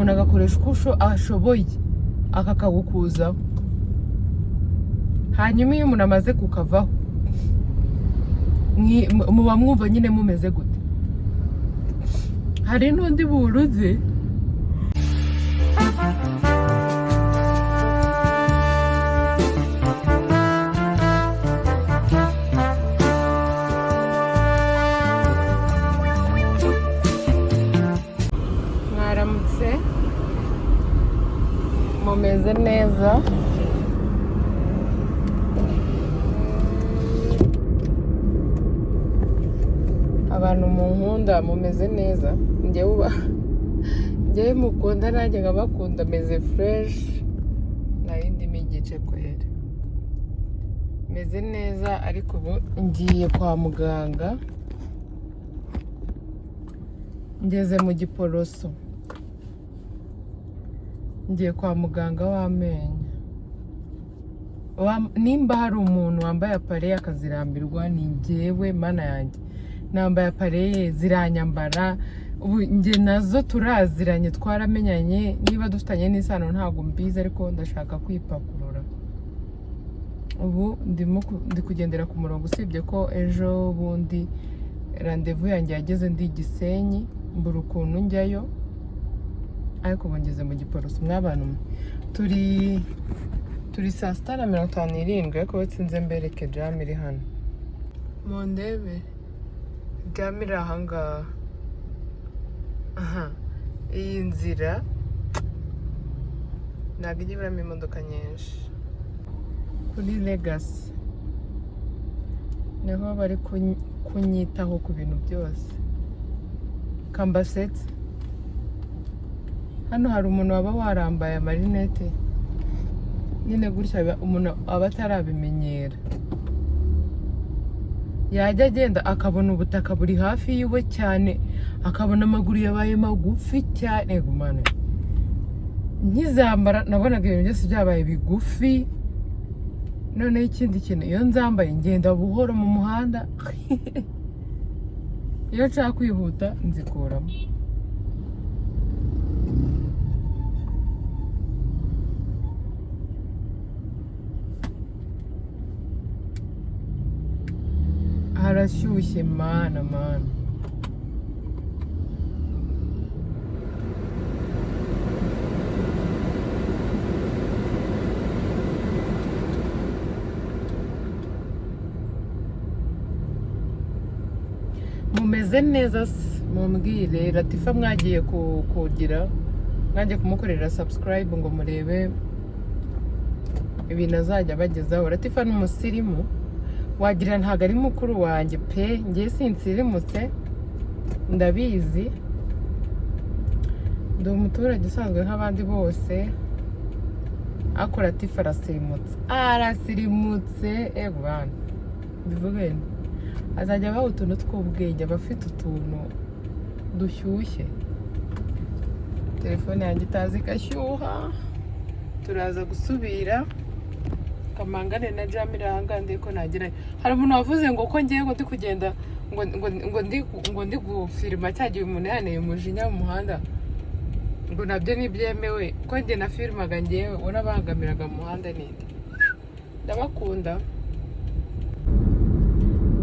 umuntu agakoresha uko ashoboye akakagukuzaho, hanyuma iyo umuntu amaze kukavaho muba mwumva nyine mumeze gute. Hari n'undi buruzi mwaramutse, mumeze neza? Abantu mu nkunda mumeze neza? Njyewe mukunda nanjye nkabakunda, meze fresh, narindi migice kwera, meze neza. Ariko ubu ngiye kwa muganga, ngeze mu Giporoso, ngiye kwa muganga w'amenyo. Nimba hari umuntu wambaye apareye akazirambirwa ni njyewe, mana yanjye. Nambaye apareye ziranyambara, ubu nge nazo turaziranye, twaramenyanye. Niba dufitanye n'isano ntabwo mbizi, ariko ndashaka kwipakurura. Ubu ndi kugendera ku murongo, usibye ko ejo bundi randevu yanjye yageze ndi Gisenyi, mbura ukuntu njyayo, ariko ubu ngeze mu Giporoso. Mw'abantu turi 6:57, ariko atsinze mbereke jam iri hano. Mondebe jam iri ahangaha. Iyi nzira ntabwo ijya iburamo imodoka nyinshi. Kuri Legacy niho bari kunyitaho ku bintu byose. Kambasetse hano hari umuntu waba warambaye amarinete, nyine gutya umuntu aba atarabimenyera. Yajya agenda akabona ubutaka buri hafi yiwe cyane, akabona amaguru yabaye magufi cyane. Gumana nkizambara nabonaga ibintu byose byabaye bigufi. None ikindi kintu, iyo nzambaye ngenda buhoro mu muhanda. Iyo nshaka kwihuta nzikuramo. Harashyushye mana. Mumeze neza? Mumbwire. Latifa mwagiye mwagiye kumukorera subscribe ngo murebe ibintu azajya bagezaho. Latifa ni umusirimu, wagira ntabwo ari mukuru wanjye pe. Ngiye sinsirimutse, ndabizi, ndi umuturage usanzwe nk'abandi bose. Ako Latifa arasirimutse. Ego bana bivuge, azajya abaho utuntu tw'ubwenge, abafite utuntu dushyushye. Telefone yanjye itazi gashyuha. Turaza gusubira kamangane na jam iri ahangaha, ndiko nagira. Hari umuntu wavuze ngo ko ngiye ngo ndi kugenda ngo ndi gufirima cyagiye umuntu yaneye umujinya mu muhanda, ngo nabyo nibyemewe ko njye na filmaga ngewe unabangamiraga mu muhanda. Ninde ndabakunda.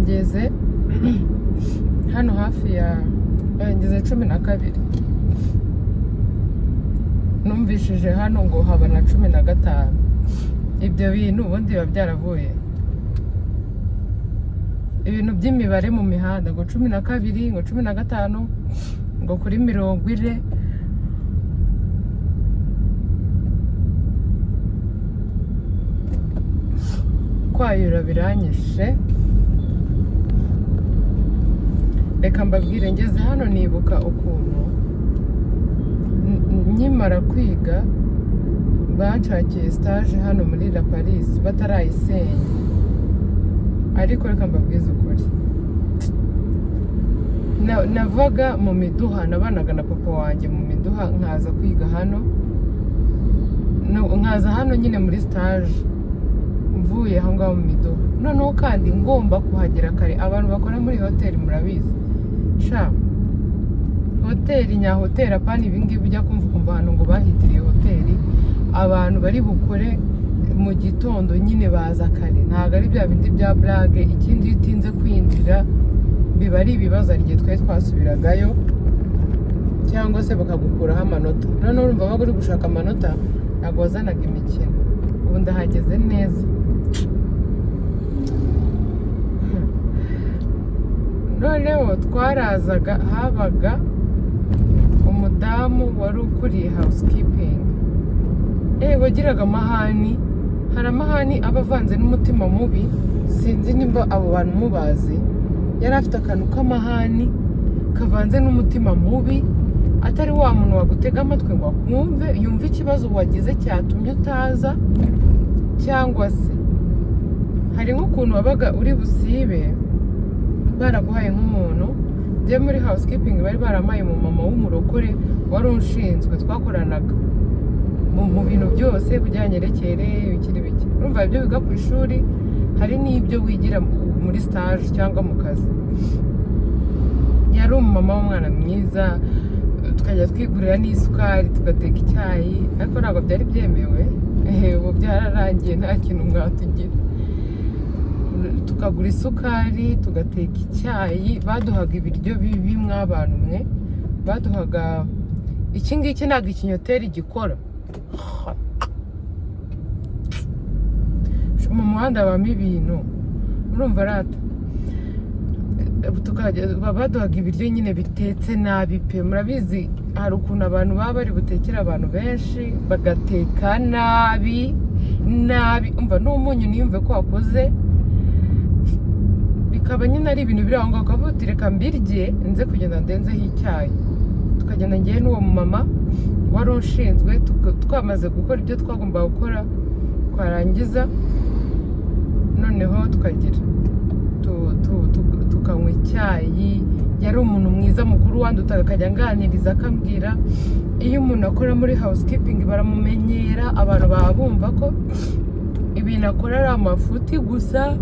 Ngeze hano hafi ya ngeze 12. Numvishije hano ngo haba na 15. Ibyo bintu ubundi biba byaravuye. Ibintu by'imibare mu mihanda, ngo 12, ngo 15, ngo kuri 40. Kwayura biranyishe. Reka mbabwire, ngeze hano nibuka ukuntu nkimara kwiga banshakiye stage hano muri La Paris batarayisenya. Ariko reka mbabwize ukuri, navaga mu Miduha, nabanaga na papa wanjye mu Miduha, nkaza kwiga hano, nkaza hano nyine muri stage mvuye aho ngaho mu Miduha. Noneho kandi ngomba kuhagera kare. Abantu bakora muri hoteli murabizi, sha hoteli nyahoteli apana ibingibi ujya kumva ahantu ngo bahitiriye hoteli abantu bari bukore mu gitondo nyine baza kare, ntabwo ari bya bindi bya burage. Ikindi iyo utinze kwinjira biba ari ibibazo, hari igihe twari twasubiragayo cyangwa se bakagukuraho amanota. Noneho urumva waba uri gushaka amanota ntabwo wazanaga imikino. Ubu ndahageze neza. Noneho twarazaga, habaga umudamu wari ukuriye housekeeping, wagiraga amahani. Hari amahani aba avanze n'umutima mubi, sinzi nimba abo bantu mubazi. Yari afite akantu k'amahani kavanze n'umutima mubi, atari wa muntu wagutega amatwi ngo akumve yumve ikibazo wagize cyatumye utaza, cyangwa se hari nk'ukuntu wabaga uri busibe baraguhaye nk'umuntu. Njye muri housekeeping bari baramaye mu mama w'umurokore wari unshinzwe, twakoranaga mu bintu byose bujyanyerekere bikiri bike. Urumva ibyo wiga ku ishuri hari n'ibyo wigira muri stage cyangwa mu kazi. Yari umumama w'umwana mwiza, tukajya twigurira n'isukari tugateka icyayi, ariko ntabwo byari byemewe. Ubu byararangiye nta kintu mwatugira. Tukagura isukari tugateka icyayi, baduhaga ibiryo bibi mw'abantu mwe, baduhaga iki ngiki ntabwo ikinyoteri gikora. Mu muhanda habamo ibintu urumva rata. Baduhaga ibiryo nyine bitetse nabi pe. Murabizi hari ukuntu abantu baba bari butekera abantu benshi bagateka nabi umva n'umunyu niyumve ko wakoze, bikaba nyine ari ibintu biri aho ngaho. Ukavuga uti reka mbirye nze kugenda ndenzeho icyayi. Tukagenda ngewe n'uwo mumama wari ushinzwe, twamaze gukora ibyo twagombaga gukora, twarangiza noneho tukagira tukanywa icyayi. Yari umuntu mwiza mukuru wandutaga, akajya anganiriza akambwira iyo umuntu akora muri housekeeping baramumenyera, abantu baba bumva ko ibintu akora ari amafuti gusa.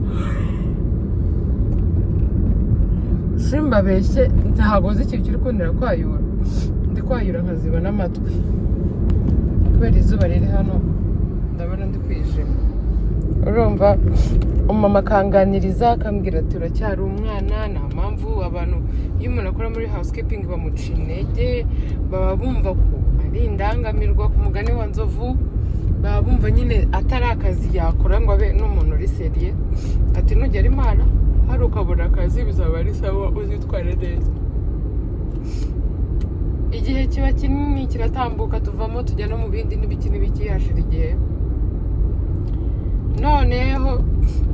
Simbabeshye, ntabwo nzi ikintu kiri kundira kwayura. Ndi kwayura nkaziba n'amatwi kubera izuba riri hano, ndabona ndi kwijima. Urumva umama akanganiriza akambwira ati uracyari umwana, nta mpamvu abantu iyo umuntu akora muri housekeeping bamuca intege, baba bumva ko ari indangamirwa ku mugani wa nzovu, baba bumva nyine atari akazi yakora ngo abe n'umuntu uri seriye. Ati nugera Imana hari ukabona akazi bizaba ari sawa, uzitware neza. Igihe kiba kinini kiratambuka, tuvamo tujya no mu bindi n'ibiki hashira igihe. Noneho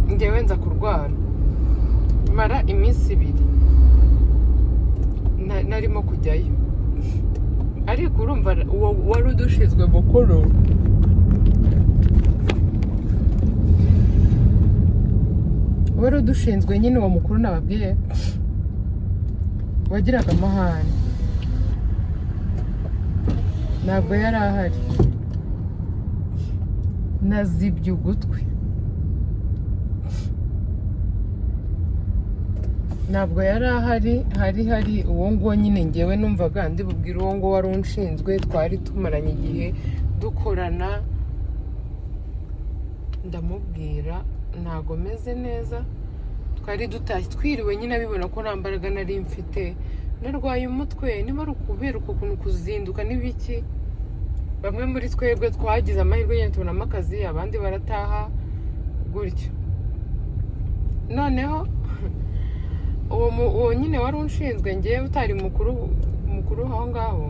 njyewe nza kurwara, mara iminsi 2 narimo kujyayo. Ariko urumva wari udushinzwe mukuru wari udushinzwe nyine uwo mukuru nababwiye wagiraga amahane, ntabwo yari ahari. Nazibye ugutwi, ntabwo yari ahari. Hari uwo nguwo nyine ngewe numvaga ndi bubwire uwo nguwo wari unshinzwe, twari tumaranye igihe dukorana. Ndamubwira ntago meze neza, twari dutashye twiriwe nyine abibona ko nta mbaraga nari mfite, narwaye umutwe. Niba ari ukubera ukuntu kuzinduka n'ibiki, bamwe muri twebwe twagize amahirwe nyine tubonamo akazi, abandi barataha gutyo. Noneho uwo nyine wari unshinzwe ngewe utari mukuru aho ngaho,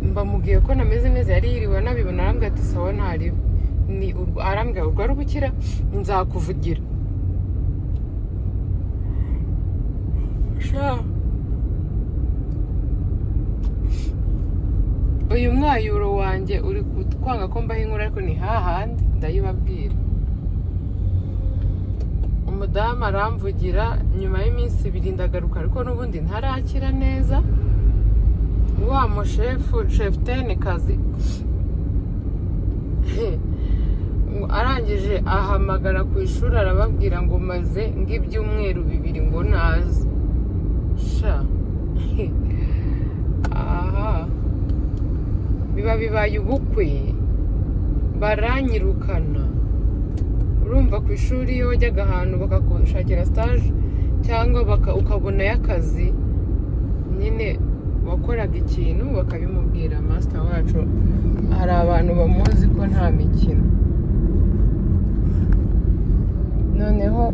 mbamubwiye ko nameze neza. Yari yiriwe anabibona, arambwira ati sawa ntariwe. Arambwira urwara ubukira nzakuvugira. Uyu mwayuro wanjye uri kwanga ko mbaho inkuru, ariko ni hahandi ndayibabwira. Umudamu aramvugira, nyuma y'iminsi 2 ndagaruka, ariko n'ubundi ntarakira neza. Wa mushefu cheftaine kazi arangije ahamagara ku ishuri, arababwira ngo maze ng'ibyumweru 2 ngo naze. bibaye ubukwe baranyirukana. Urumva ku ishuri iyo wajyaga ahantu bakagushakira stage cyangwa ukabona y'akazi, nyine wakoraga ikintu bakabimubwira. Master wacu hari abantu bamuzi ko nta mikino. Noneho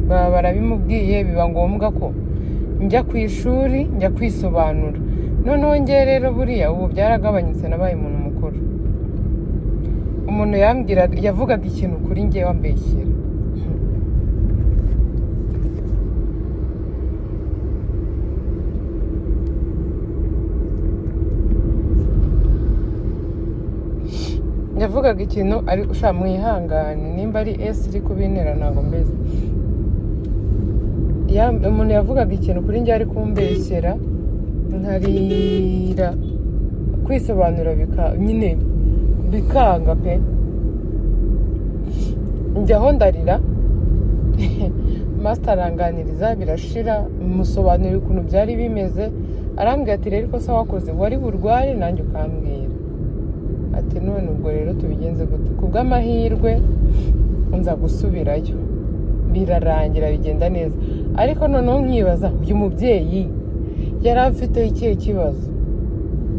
barabimubwiye, biba ngombwa ko njya ku ishuri njya kwisobanura. Noneho njye rero buriya ubu byaragabanyutse, nabaye umuntu mukuru. Umuntu yavugaga ikintu kuri njye wambeshyera. Yavugaga ikintu ari ushaka mwihangane, nimba ari iri kubintera ntabwo mbese. Umuntu yavugaga ikintu kuri njye ari kumbeshyera, nkarira kwisobanura nyine bikanga pe. Njyaho ndarira master aranganiriza birashira, musobanurira ukuntu byari bimeze. Arambwira ati rero ikosa wakoze wari burware nanjye ukambwira. Ati none ubwo rero tubigenze gute? Kubw'amahirwe nza gusubirayo, birarangira bigenda neza. Ariko noneho nkibaza, uyu mubyeyi yari afite ikihe kibazo?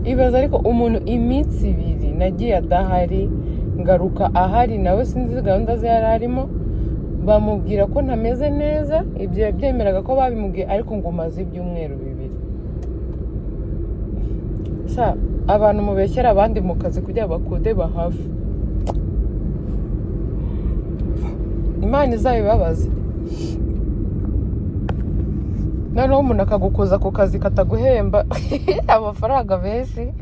Ibaza ariko umuntu iminsi 2 nagiye adahari, ngaruka ahari, nawe sinzi gahunda ze yari arimo. Bamubwira ko ntameze neza, ibyo yabyemeraga ko babimubwiye, ariko ngo maze ibyumweru 2. Abantu mubeshyera abandi mu kazi kugira bakode bahafi. Imana izabibabaze. Noneho umuntu akagukoza ku kazi kataguhemba amafaranga menshi,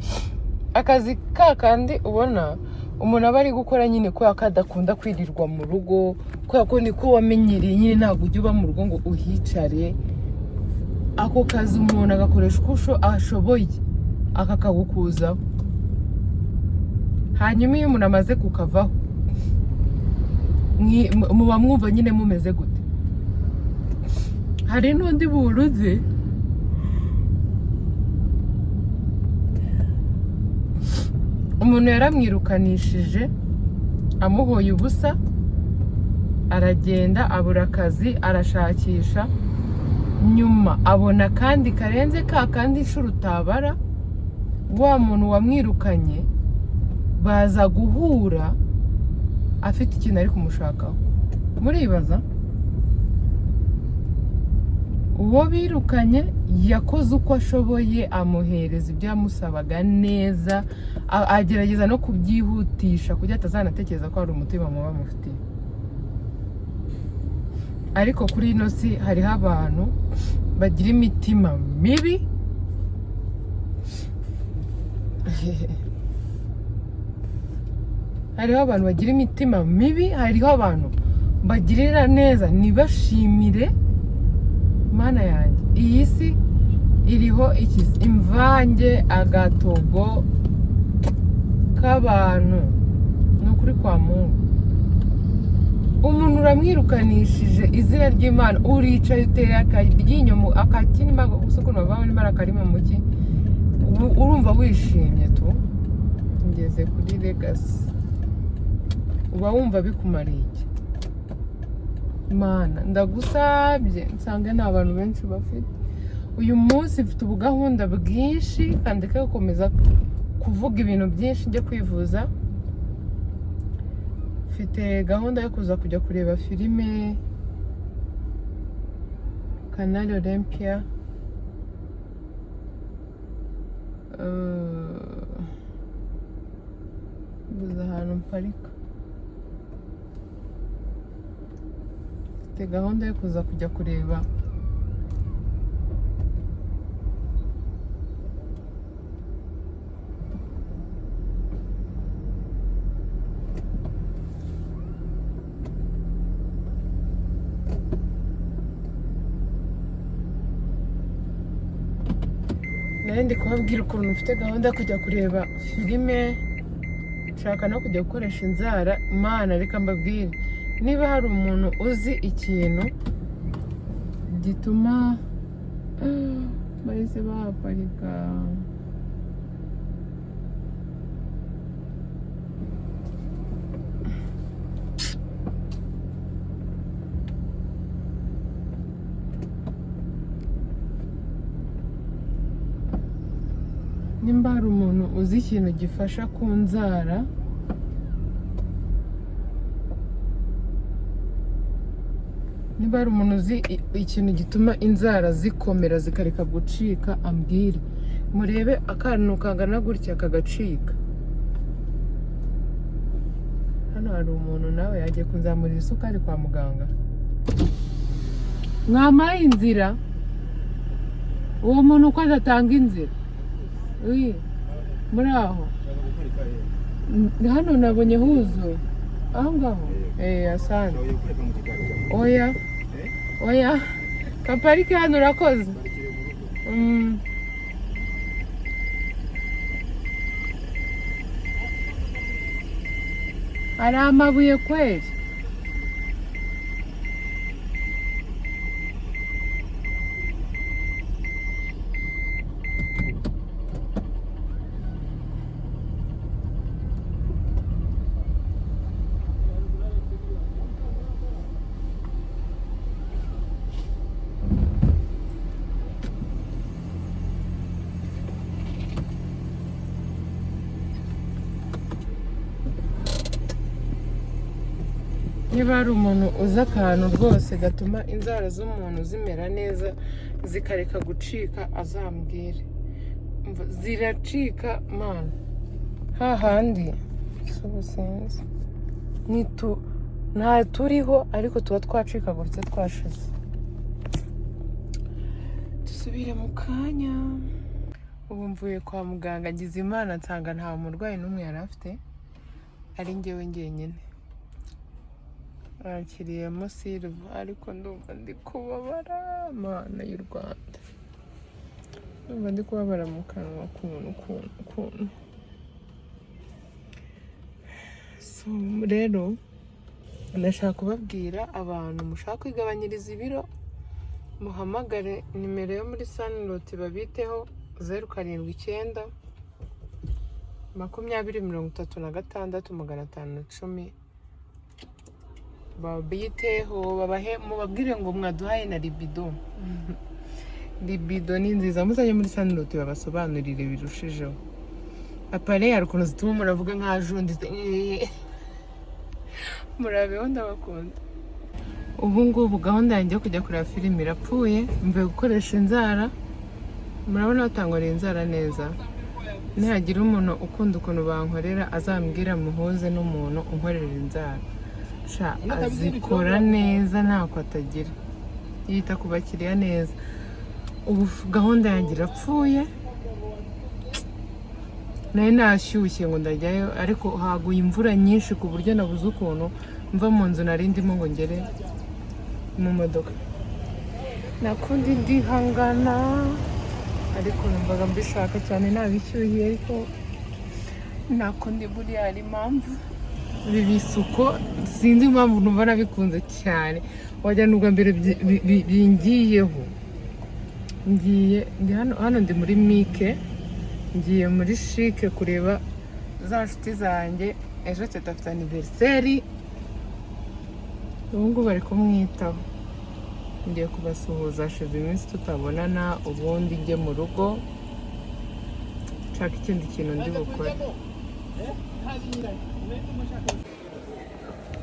akazi kandi ubona umuntu aba ari gukora nyine kubera ko adakunda kwirirwa mu rugo, kubera ko niko wamenyereye nyine, ntabwo ujya uba mu rugo ngo uhicare. Ako kazi umuntu agakoresha uko ashoboye akakagukuzaho. Hanyuma iyo umuntu amaze kukavaho, muba mwumva nyine mumeze gute? Hari n'undi buruzi umuntu yaramwirukanishije amuhoye ubusa, aragenda abura akazi, arashakisha, nyuma abona kandi karenze kandi inshuro utabara. Wa muntu wamwirukanye baza guhura afite ikintu ari kumushakaho. Muribaza, uwo birukanye yakoze uko ashoboye, amuhereza ibyo yamusabaga neza, agerageza no kubyihutisha kugira atazanatekereza ko hari umutima muba mufitiye. Ariko kuri ino si hariho abantu bagira imitima mibi. Hariho abantu bagira imitima mibi, hariho abantu bagirira neza ntibashimire. Mana yanjye, iyi si iriho imvange, agatogo k'abantu. Ni ukuri kwa Mungu. Umuntu uramwirukanishije izina ry'Imana, uricaye uteye akaryinyo akakinima gusukuna bawe n'imara karimo muki, urumva wishimye tu. Ngeze kuri legacy, uba wumva bikumariye iki? Mana ndagusabye nsange nta bantu benshi bafite. Uyu munsi mfite ubugahunda bwinshi kandi gukomeza kuvuga ibintu byinshi, njye kwivuza. Mfite gahunda yo kuza kujya kureba filime Canal Olympia. Buza ahantu mparika. Mfite gahunda yo kuza kujya kureba ndi kubabwira ukuntu mfite gahunda yo kujya kureba filime, nshaka no kujya gukoresha inzara. Mana reka mbabwire, niba hari umuntu uzi ikintu gituma bahise bahaparika, nimba hari umuntu uzi ikintu gifasha ku nzara, niba hari umuntu uzi ikintu gituma inzara zikomera zikareka gucika ambwire. Murebe akantu kangana gutya kagacika. Hano hari umuntu nawe yagiye kunzamurira isukari kwa muganga. Mwamaye inzira, uwo muntu uko adatanga inzira. Muri aho hano nabonye huzuye aho ngaho. Asante. Oya kaparike hano urakoze. Hari amabuye kweli. Niba hari umuntu uzi akantu rwose gatuma inzara z'umuntu zimera neza zikareka gucika azambwire. Ziracika mana hahandi sinzi nta turiho ariko tuba twacikaguritse twashize. Dusubire mu kanya. Ubu mvuye kwa muganga ngize Imana nsanga nta murwayi n'umwe yari afite, ari njyewe njyenyine. Bakiriyemo Silva ariko ndumva ndi kubabara Mana y'u Rwanda. Ndumva ndi kubabara mu kanwa ukuntu. So rero ndashaka kubabwira abantu mushaka kwigabanyiriza ibiro, muhamagare nimero yo muri Sunlot babiteho 079 2036 babiteho mubabwire ngo mwaduhaye na libido. Libido ni nziza, muzanye muri Sunlot babasobanurire birushijeho. Apare hari ukuntu zituma muravuga nk'ajunditse. Murabeho ndabakunda. Ubu ngubu gahunda yanjye yo kujya kureba filime irapfuye, mvuye gukoresha inzara. Murabona batangorera inzara neza. Nihagira umuntu ukunda ukuntu bankorera azambwira muhuze n'umuntu unkorera inzara. Azikora neza ntako atagira, yita ku bakiriya neza. Ubu gahunda yanjye irapfuye, nari nashyushye ngo ndajyayo ariko haguye imvura nyinshi ku buryo nabuze ukuntu mva mu nzu nari ndimo ngo ngere mu modoka. Nakundi ndihangana ariko numvaga mbishaka cyane nabishyuhiye, ariko nakundi buriya hari impamvu. Ibi bisuko sinzi impamvu numva nabikunze cyane, wajya n'ubwa mbere bingiyeho. Ndi hano ndi muri Mike, ngiye muri Chic kureba za nshuti zanjye. Ejo teta afite anniversaire, ubu ngubu bari kumwitaho. Ngiye kubasuhuza, hashize iminsi tutabonana, ubundi njye mu rugo nshaka ikindi kintu ndi bukore.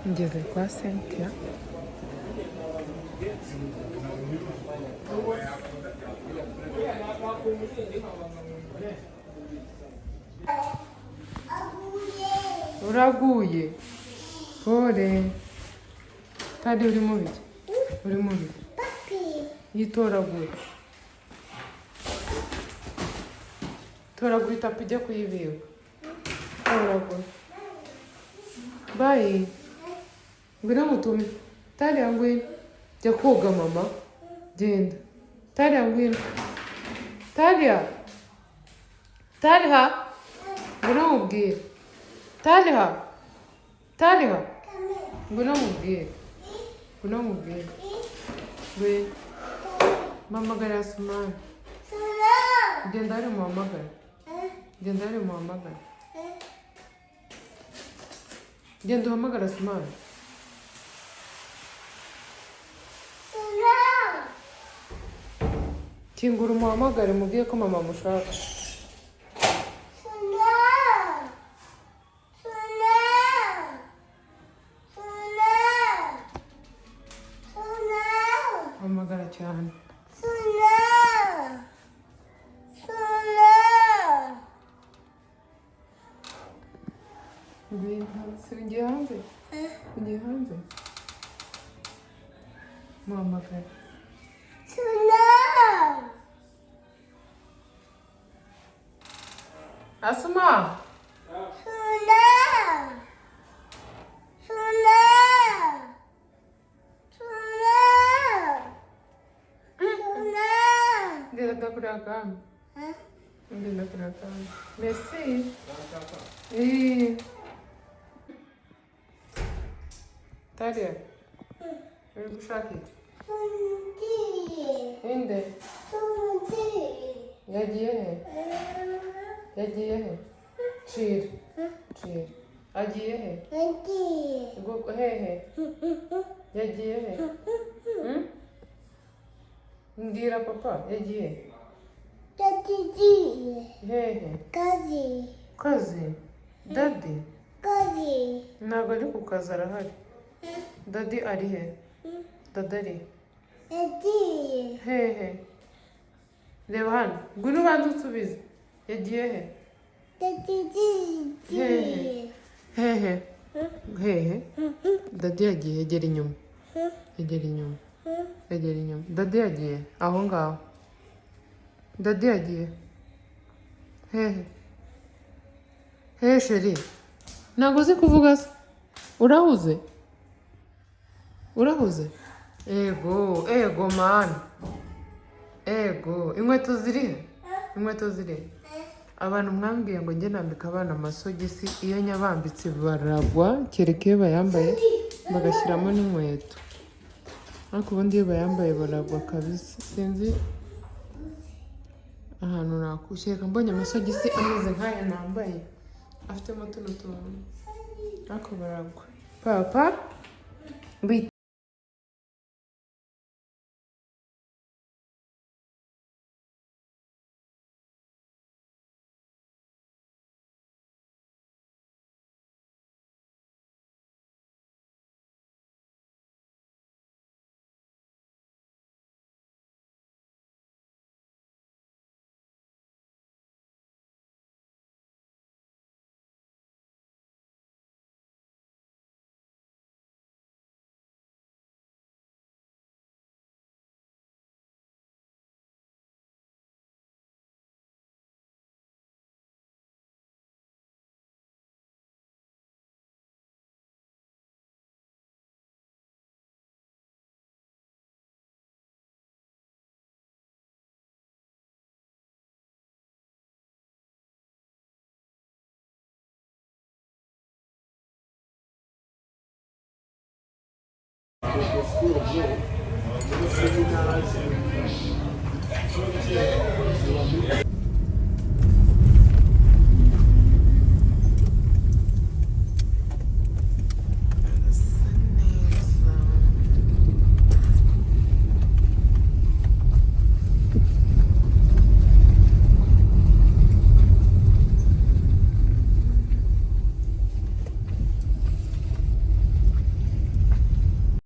Ngeze kwa Cynthia. Uraguye pole kandi uri mubi yitoraguye. Toragura itapi ijya kuyibika. Toragura bayi ngwino mutume. Talia ngwino jya koga mama, genda. Talia ngwino. Talia ngwino mubwire. Talia ngwino mubwire. Ngwino mamagara Asumani. Genda ari muhamagara. Genda uhamagara Asumani. Kingura umuhamagare mubwiye ko mama mushaka. Ugiye hanze? Ugiye hanze? Muhamagara. Asma! Dia dah beragam. Dia dah beragam. Merci. Talia. Eu aqui. Inde. Yagiye he? Cir. Agiye he? Hehe. Yagiye he? Mbwira papa, yagiye. Hehe. Kazi. Daddy. Ntabwo ari ku kazi arahari. Daddy ari he? Daddy ari hehe. Reba hano, ngwino ubanza unsubize. Yagiye he? Hehe. Daddy yagiye, yegera inyuma. Daddy yagiye aho ngaho. Daddy yagiye hehe sheri. Ntabwo uzi kuvuga se? Urahuze? Ego mani. Inkweto ziri he? Abantu mwambwiye ngo njye nambika abana amasogisi, iyo nyabambitse baragwa, kereka iyo bayambaye bagashyiramo n'inkweto. Ariko ubundi iyo bayambaye baragwa kabisa. Sinzi ahantu nakushyeka mbonye amasogisi ameze nk'aya nambaye afitemo tuno tuntu, ariko baragwa. Papa